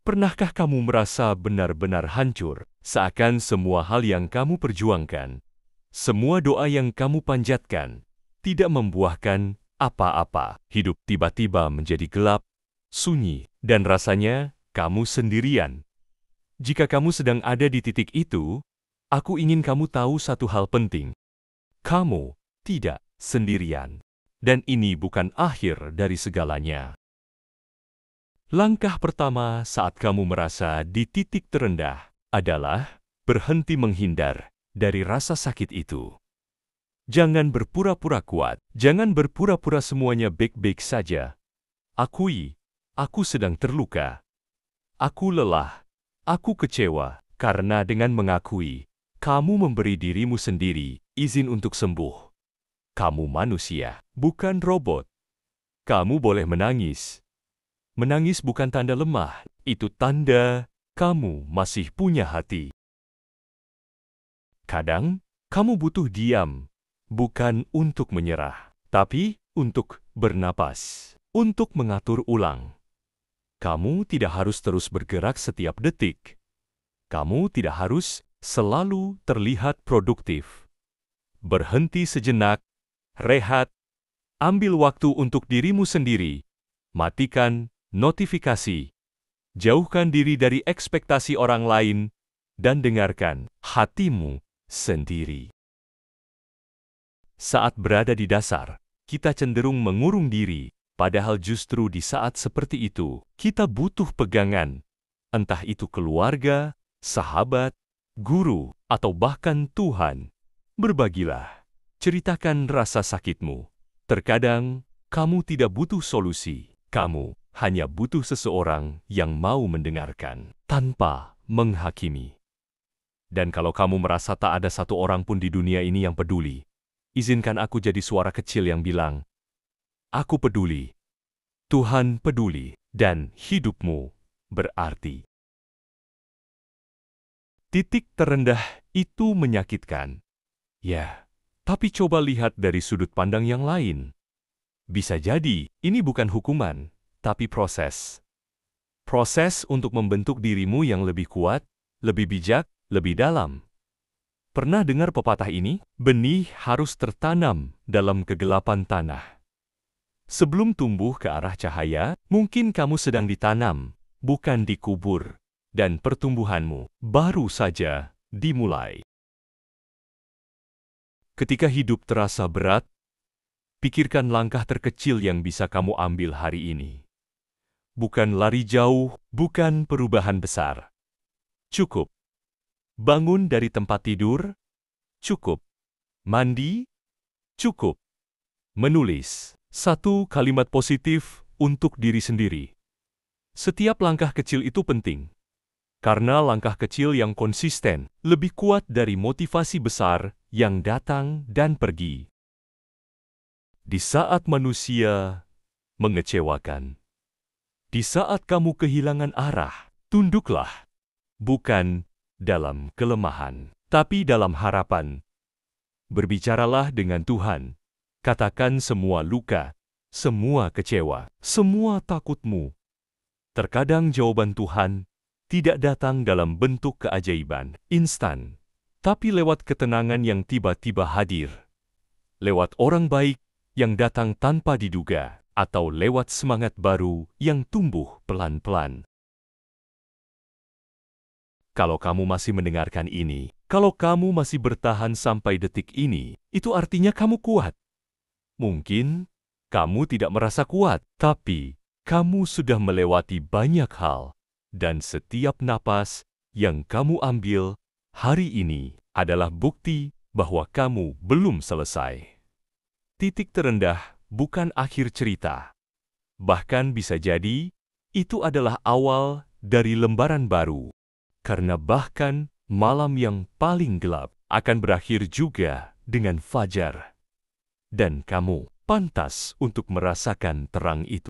Pernahkah kamu merasa benar-benar hancur, seakan semua hal yang kamu perjuangkan, semua doa yang kamu panjatkan, tidak membuahkan apa-apa? Hidup tiba-tiba menjadi gelap, sunyi, dan rasanya kamu sendirian. Jika kamu sedang ada di titik itu, aku ingin kamu tahu satu hal penting. Kamu tidak sendirian. Dan ini bukan akhir dari segalanya. Langkah pertama saat kamu merasa di titik terendah adalah berhenti menghindar dari rasa sakit itu. Jangan berpura-pura kuat, jangan berpura-pura semuanya baik-baik saja. Akui, aku sedang terluka. Aku lelah, aku kecewa, karena dengan mengakui, kamu memberi dirimu sendiri izin untuk sembuh. Kamu manusia, bukan robot. Kamu boleh menangis. Menangis bukan tanda lemah, itu tanda kamu masih punya hati. Kadang, kamu butuh diam, bukan untuk menyerah, tapi untuk bernapas, untuk mengatur ulang. Kamu tidak harus terus bergerak setiap detik. Kamu tidak harus selalu terlihat produktif. Berhenti sejenak, rehat, ambil waktu untuk dirimu sendiri, matikan notifikasi, jauhkan diri dari ekspektasi orang lain, dan dengarkan hatimu sendiri. Saat berada di dasar, kita cenderung mengurung diri, padahal justru di saat seperti itu, kita butuh pegangan, entah itu keluarga, sahabat, guru, atau bahkan Tuhan. Berbagilah, ceritakan rasa sakitmu. Terkadang, kamu tidak butuh solusi, kamu hanya butuh seseorang yang mau mendengarkan, tanpa menghakimi. Dan kalau kamu merasa tak ada satu orang pun di dunia ini yang peduli, izinkan aku jadi suara kecil yang bilang, aku peduli, Tuhan peduli, dan hidupmu berarti. Titik terendah itu menyakitkan. Ya, tapi coba lihat dari sudut pandang yang lain. Bisa jadi, ini bukan hukuman, tapi proses. Proses untuk membentuk dirimu yang lebih kuat, lebih bijak, lebih dalam. Pernah dengar pepatah ini? Benih harus tertanam dalam kegelapan tanah. Sebelum tumbuh ke arah cahaya, mungkin kamu sedang ditanam, bukan dikubur. Dan pertumbuhanmu baru saja dimulai. Ketika hidup terasa berat, pikirkan langkah terkecil yang bisa kamu ambil hari ini. Bukan lari jauh, bukan perubahan besar. Cukup. Bangun dari tempat tidur. Cukup. Mandi. Cukup. Menulis satu kalimat positif untuk diri sendiri. Setiap langkah kecil itu penting. Karena langkah kecil yang konsisten lebih kuat dari motivasi besar yang datang dan pergi. Di saat manusia mengecewakan, di saat kamu kehilangan arah, tunduklah. Bukan dalam kelemahan, tapi dalam harapan. Berbicaralah dengan Tuhan. Katakan semua luka, semua kecewa, semua takutmu. Terkadang jawaban Tuhan tidak datang dalam bentuk keajaiban instan, tapi lewat ketenangan yang tiba-tiba hadir. Lewat orang baik yang datang tanpa diduga, atau lewat semangat baru yang tumbuh pelan-pelan. Kalau kamu masih mendengarkan ini, kalau kamu masih bertahan sampai detik ini, itu artinya kamu kuat. Mungkin kamu tidak merasa kuat, tapi kamu sudah melewati banyak hal. Dan setiap napas yang kamu ambil hari ini adalah bukti bahwa kamu belum selesai. Titik terendah bukan akhir cerita. Bahkan bisa jadi, itu adalah awal dari lembaran baru. Karena bahkan malam yang paling gelap akan berakhir juga dengan fajar. Dan kamu pantas untuk merasakan terang itu.